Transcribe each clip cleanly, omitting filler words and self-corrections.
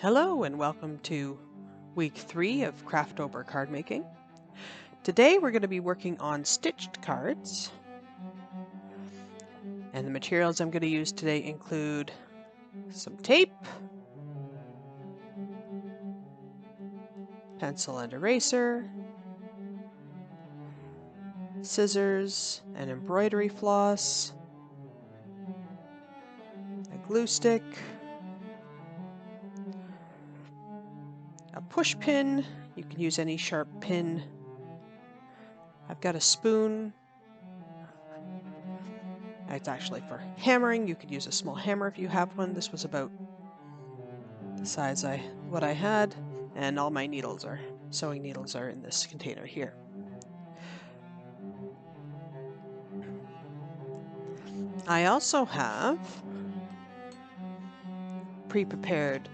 Hello and welcome to week 3 of Craftober Cardmaking. Today we're going to be working on stitched cards, and the materials I'm going to use today include some tape, pencil and eraser, scissors, an embroidery floss, a glue stick, a push pin. You can use any sharp pin. I've got a spoon. It's actually for hammering. You could use a small hammer if you have one. This was about the size what I had, and all my sewing needles are in this container here. I also have pre-prepared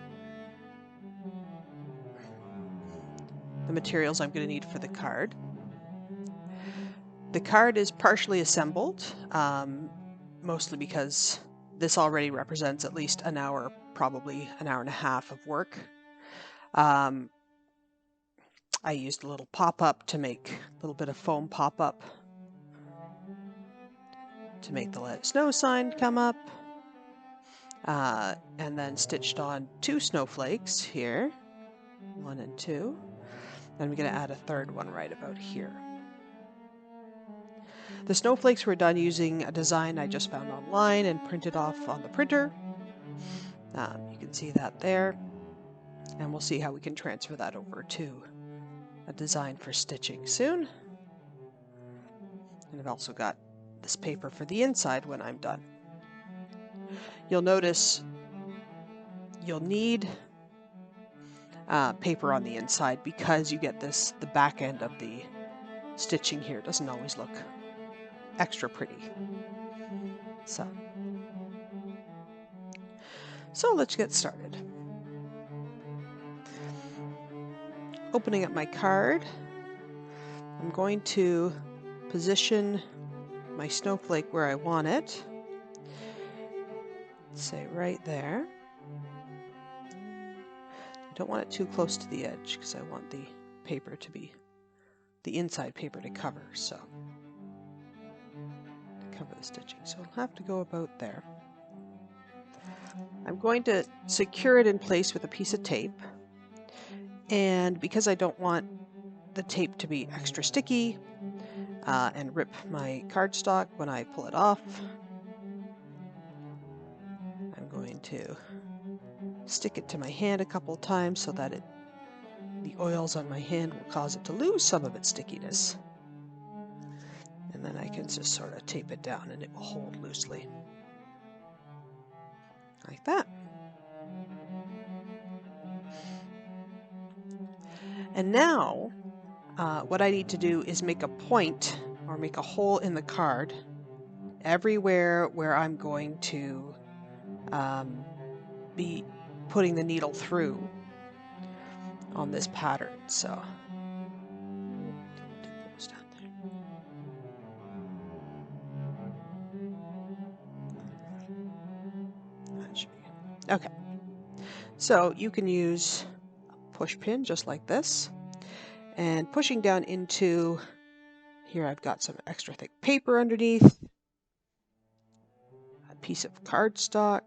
the materials I'm going to need for the card. The card is partially assembled, mostly because this already represents at least an hour, probably an hour and a half of work. I used a little pop-up to make a little bit of foam pop-up to make the Let It Snow sign come up, and then stitched on 2 snowflakes here, 1 and 2. Then I'm going to add a third one right about here. The snowflakes were done using a design I just found online and printed off on the printer. You can see that there, and we'll see how we can transfer that over to a design for stitching soon. And I've also got this paper for the inside when I'm done. You'll notice you'll need paper on the inside because you get the back end of the stitching here doesn't always look extra pretty. So let's get started. Opening up my card, I'm going to position my snowflake where I want it. Say right there. I don't want it too close to the edge because I want the paper to be, the inside paper to cover, so cover the stitching. So I'll have to go about there. I'm going to secure it in place with a piece of tape, and because I don't want the tape to be extra sticky and rip my cardstock when I pull it off, I'm going to stick it to my hand a couple times so that the oils on my hand will cause it to lose some of its stickiness. And then I can just sort of tape it down and it will hold loosely. Like that. And now, what I need to do is make a point or make a hole in the card everywhere where I'm going to be putting the needle through on this pattern. So okay, so you can use a push pin just like this, and pushing down into here, I've got some extra thick paper underneath, a piece of cardstock.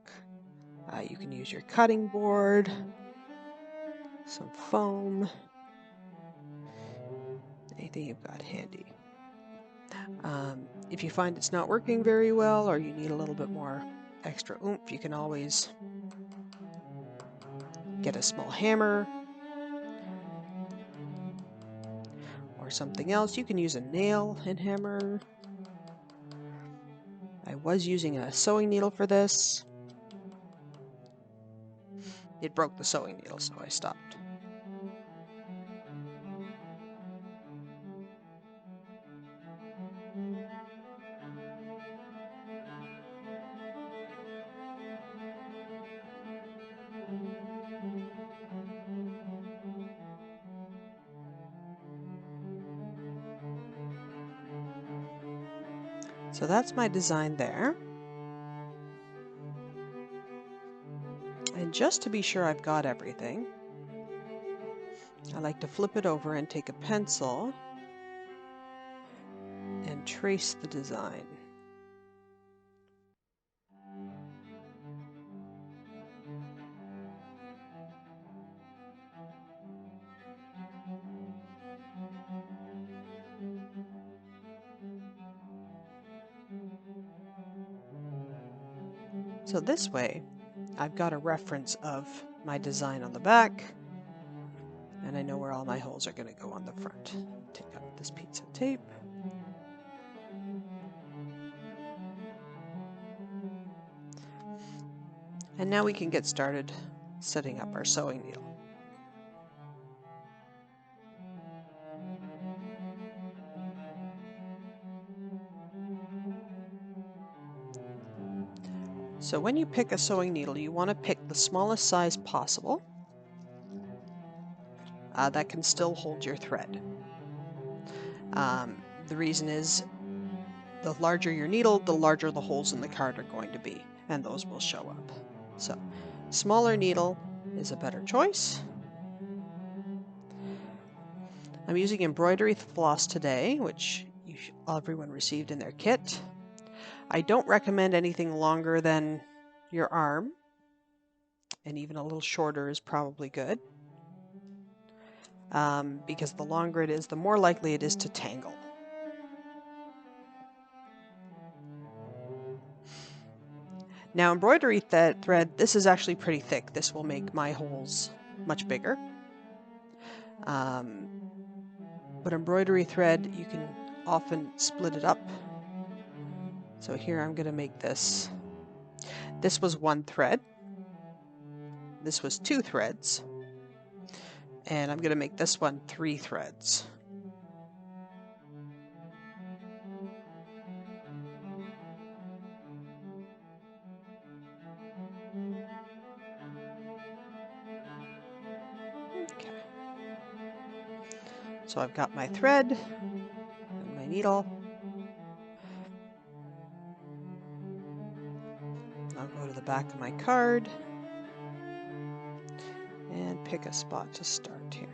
You can use your cutting board, some foam, anything you've got handy. If you find it's not working very well or you need a little bit more extra oomph, you can always get a small hammer or something else. You can use a nail and hammer. I was using a sewing needle for this. It broke the sewing needle, so I stopped. So that's my design there. And just to be sure I've got everything, I like to flip it over and take a pencil and trace the design. So this way, I've got a reference of my design on the back, and I know where all my holes are going to go on the front. Take out this piece of tape. And now we can get started setting up our sewing needle. So when you pick a sewing needle, you want to pick the smallest size possible that can still hold your thread. The reason is the larger your needle, the larger the holes in the card are going to be, and those will show up. So smaller needle is a better choice. I'm using embroidery floss today, which everyone received in their kit. I don't recommend anything longer than your arm, and even a little shorter is probably good, because the longer it is, the more likely it is to tangle. Now embroidery thread, this is actually pretty thick. This will make my holes much bigger. But embroidery thread, you can often split it up. So here I'm going to make this. This was one thread. This was 2 threads. And I'm going to make this one 3 threads. Okay. So I've got my thread and my needle. I'll go to the back of my card and pick a spot to start here.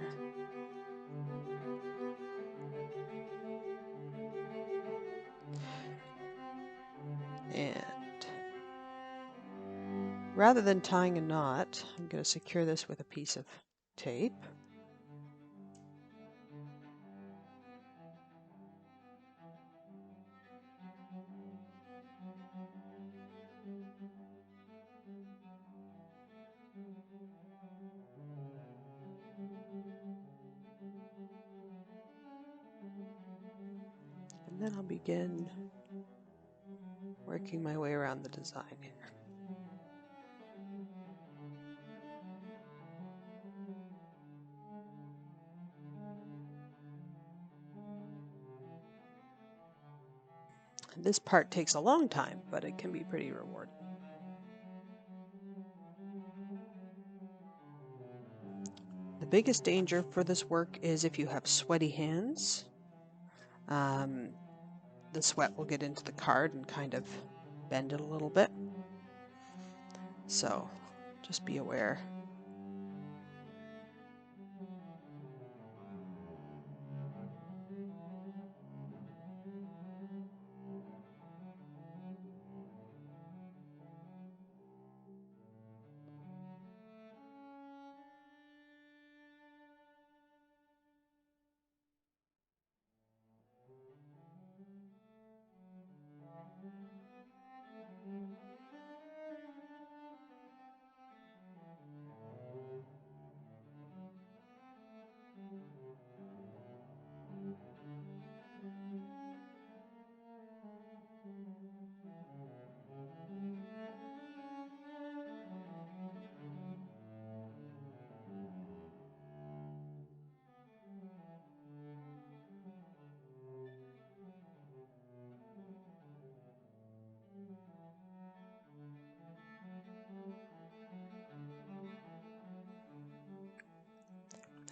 And rather than tying a knot, I'm going to secure this with a piece of tape. And then I'll begin working my way around the design here. This part takes a long time, but it can be pretty rewarding. The biggest danger for this work is if you have sweaty hands. The sweat will get into the card and kind of bend it a little bit. So just be aware.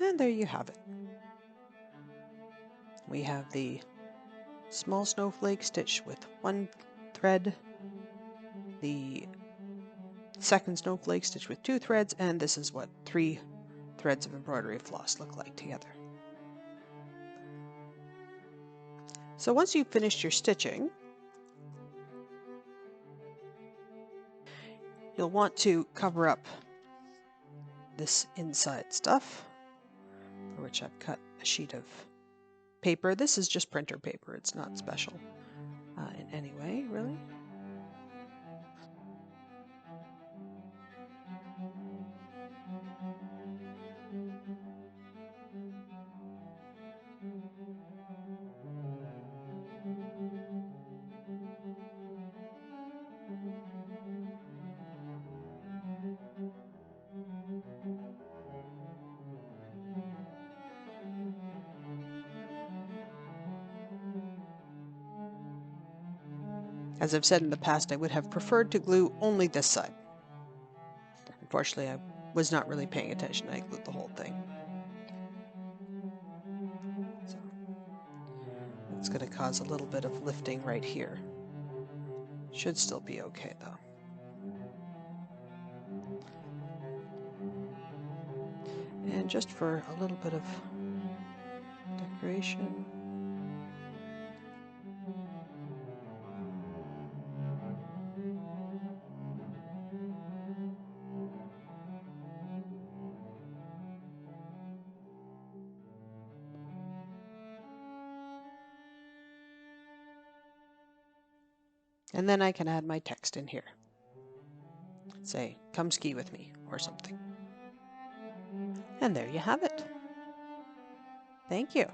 And there you have it. We have the small snowflake stitched with 1 thread, the second snowflake stitched with 2 threads, and this is what 3 threads of embroidery floss look like together. So once you've finished your stitching, you'll want to cover up this inside stuff, for which I've cut a sheet of paper. This is just printer paper, it's not special in any way, really. As I've said in the past, I would have preferred to glue only this side. Unfortunately, I was not really paying attention. I glued the whole thing. So it's going to cause a little bit of lifting right here. Should still be okay though. And just for a little bit of decoration, and then I can add my text in here. Say, "Come ski with me," or something. And there you have it. Thank you.